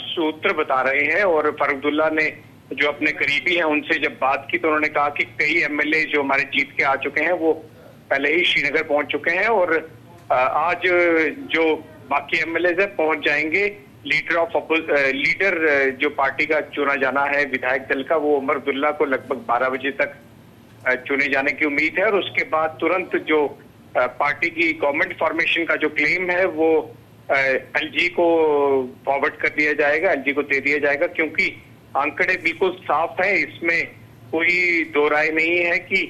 सूत्र बता रहे हैं। और फारूक अब्दुल्ला ने जो अपने करीबी हैं उनसे जब बात की तो उन्होंने कहा कि कई एमएलए जो हमारे जीत के आ चुके हैं वो पहले ही श्रीनगर पहुंच चुके हैं और आज जो बाकी एमएलए है पहुंच जाएंगे। लीडर जो पार्टी का चुना जाना है विधायक दल का, वो उमर अब्दुल्ला को लगभग 12 बजे तक चुने जाने की उम्मीद है। और उसके बाद तुरंत जो पार्टी की गवर्नमेंट फॉर्मेशन का जो क्लेम है वो एलजी को फॉरवर्ड कर दिया जाएगा, एलजी को दे दिया जाएगा, क्योंकि आंकड़े बिल्कुल साफ है। इसमें कोई दो राय नहीं है कि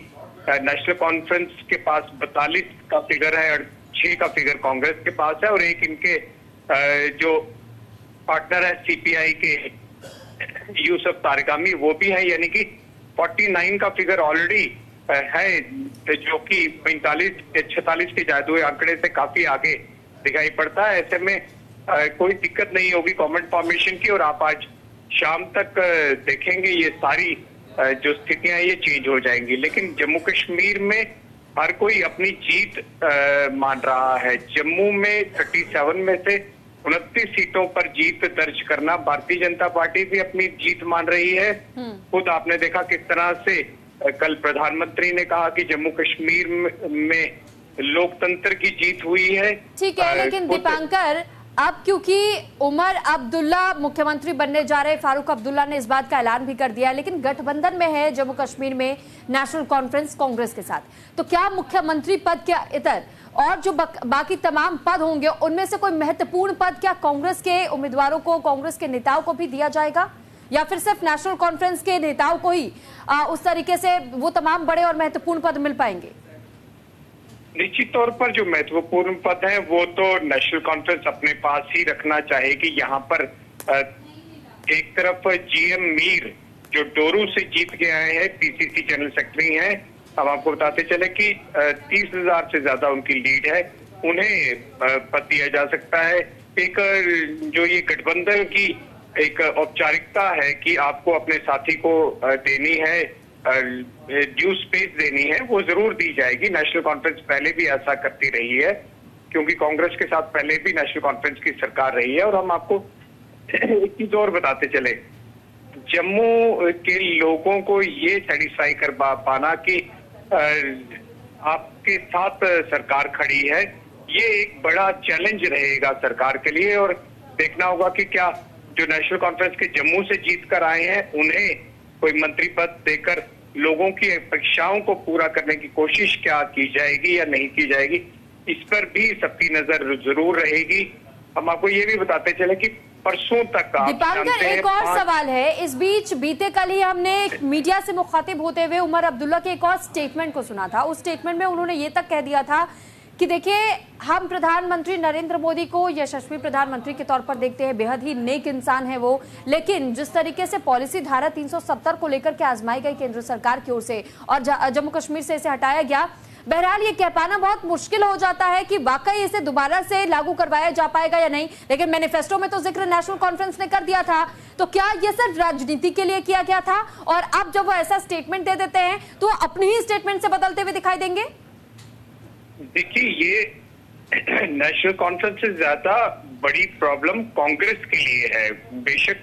नेशनल कॉन्फ्रेंस के पास 42 का फिगर है और 6 का फिगर कांग्रेस के पास है और एक इनके जो पार्टनर है सीपीआई के यूसुफ तारिगामी वो भी है, यानी कि 49 का फिगर ऑलरेडी है, जो कि 45 या 46 के जादुई आंकड़े से काफी आगे दिखाई पड़ता है। ऐसे में कोई दिक्कत नहीं होगी गवर्नमेंट फॉर्मेशन की और आप आज शाम तक देखेंगे ये सारी जो स्थितियां ये चेंज हो जाएंगी। लेकिन जम्मू कश्मीर में हर कोई अपनी जीत मान रहा है। जम्मू में 37 में से 29 सीटों पर जीत दर्ज करना भारतीय जनता पार्टी भी अपनी जीत मान रही है। खुद आपने देखा किस तरह से कल प्रधानमंत्री ने कहा कि जम्मू कश्मीर में लोकतंत्र की जीत हुई है। ठीक है, लेकिन दीपांकर अब क्योंकि उमर अब्दुल्ला मुख्यमंत्री बनने जा रहे, फारूक अब्दुल्ला ने इस बात का ऐलान भी कर दिया है, लेकिन गठबंधन में है जम्मू कश्मीर में नेशनल कॉन्फ्रेंस कांग्रेस के साथ, तो क्या मुख्यमंत्री पद के इतर और जो बाकी तमाम पद होंगे उनमें से कोई महत्वपूर्ण पद क्या कांग्रेस के उम्मीदवारों को, कांग्रेस के नेताओं को भी दिया जाएगा, या फिर सिर्फ नेशनल कॉन्फ्रेंस के नेताओं को ही उस तरीके से वो तमाम बड़े और महत्वपूर्ण पद मिल पाएंगे? निश्चित तौर पर जो महत्वपूर्ण पद है वो तो नेशनल कॉन्फ्रेंस अपने पास ही रखना चाहेगी। यहाँ पर एक तरफ जीएम मीर जो डोरू से जीत के आए हैं, पीसीसी जनरल सेक्रेटरी हैं, हम आपको बताते चले कि 30,000 से ज्यादा उनकी लीड है, उन्हें पद दिया जा सकता है। एक जो ये गठबंधन की एक औपचारिकता है कि आपको अपने साथी को देनी है, ड्यू स्पेस देनी है, वो जरूर दी जाएगी। नेशनल कॉन्फ्रेंस पहले भी ऐसा करती रही है, क्योंकि कांग्रेस के साथ पहले भी नेशनल कॉन्फ्रेंस की सरकार रही है। और हम आपको एक चीज और बताते चले, जम्मू के लोगों को ये सेटिस्फाई कर पाना कि आपके साथ सरकार खड़ी है, ये एक बड़ा चैलेंज रहेगा सरकार के लिए। और देखना होगा कि क्या जो नेशनल कॉन्फ्रेंस के जम्मू से जीत कर आए हैं उन्हें कोई मंत्री पद देकर लोगों की अपेक्षाओं को पूरा करने की कोशिश क्या की जाएगी या नहीं की जाएगी, इस पर भी सबकी नजर जरूर रहेगी। हम आपको ये भी बताते चले कि परसों तक दीपांकर एक और सवाल है, इस बीच बीते कल ही हमने मीडिया से मुखातिब होते हुए उमर अब्दुल्ला के एक और स्टेटमेंट को सुना था। उस स्टेटमेंट में उन्होंने ये तक कह दिया था कि देखिए, हम प्रधानमंत्री नरेंद्र मोदी को यशस्वी प्रधानमंत्री के तौर पर देखते हैं, बेहद ही नेक इंसान है वो, लेकिन जिस तरीके से पॉलिसी धारा 370 को लेकर के आजमाई गई केंद्र सरकार की ओर से और जम्मू कश्मीर से इसे हटाया गया, बहरहाल ये कह पाना बहुत मुश्किल हो जाता है कि वाकई इसे दोबारा से लागू करवाया जा पाएगा या नहीं। लेकिन मैनिफेस्टो में तो जिक्र नेशनल कॉन्फ्रेंस ने कर दिया था, तो क्या ये सिर्फ राजनीति के लिए किया गया था और अब जब वो ऐसा स्टेटमेंट दे देते हैं तो अपनी ही स्टेटमेंट से बदलते हुए दिखाई देंगे? देखिए, ये नेशनल कॉन्फ्रेंस से ज्यादा बड़ी प्रॉब्लम कांग्रेस के लिए है। बेशक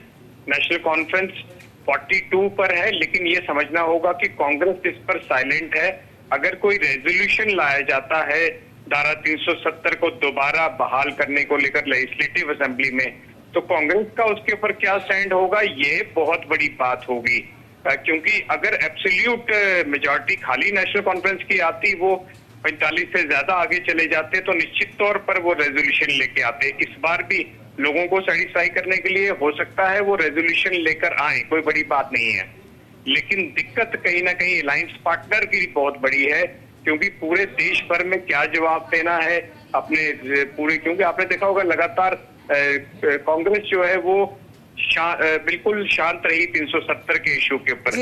नेशनल कॉन्फ्रेंस 42 पर है, लेकिन ये समझना होगा कि कांग्रेस इस पर साइलेंट है। अगर कोई रेजोल्यूशन लाया जाता है धारा 370 को दोबारा बहाल करने को लेकर लेजिस्लेटिव असेंबली में, तो कांग्रेस का उसके ऊपर क्या स्टैंड होगा, ये बहुत बड़ी बात होगी। क्योंकि अगर एब्सोल्यूट मेजॉरिटी खाली नेशनल कॉन्फ्रेंस की आती, वो 45 से ज्यादा आगे चले जाते, तो निश्चित तौर पर वो रेजोल्यूशन लेके आते। इस बार भी लोगों को सेटिस्फाई करने के लिए हो सकता है वो रेजोल्यूशन लेकर आए, कोई बड़ी बात नहीं है। लेकिन दिक्कत कहीं ना कहीं अलायंस पार्टनर की बहुत बड़ी है, क्योंकि पूरे देश भर में क्या जवाब देना है अपने पूरे, क्योंकि आपने देखा होगा लगातार कांग्रेस जो है वो बिल्कुल शांत रही 370 के इशू के ऊपर,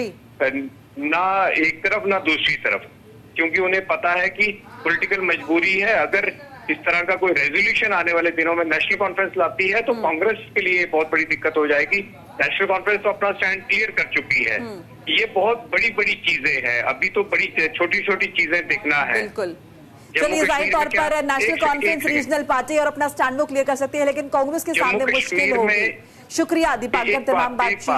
ना एक तरफ ना दूसरी तरफ, क्योंकि उन्हें पता है कि पॉलिटिकल मजबूरी है। अगर इस तरह का कोई रेजोल्यूशन आने वाले दिनों में नेशनल कॉन्फ्रेंस लाती है तो कांग्रेस के लिए बहुत बड़ी दिक्कत हो जाएगी। नेशनल कॉन्फ्रेंस तो अपना स्टैंड क्लियर कर चुकी है। ये बहुत बड़ी बड़ी चीजें हैं, अभी तो बड़ी छोटी छोटी चीजें दिखना है। बिल्कुल, चलिए जाहिर तौर पर नेशनल कॉन्फ्रेंस रीजनल पार्टी और अपना स्टैंड वो क्लियर कर सकती है, लेकिन कांग्रेस के सामने मुश्किल होगी। शुक्रिया दीपांकर तमाम बातचीत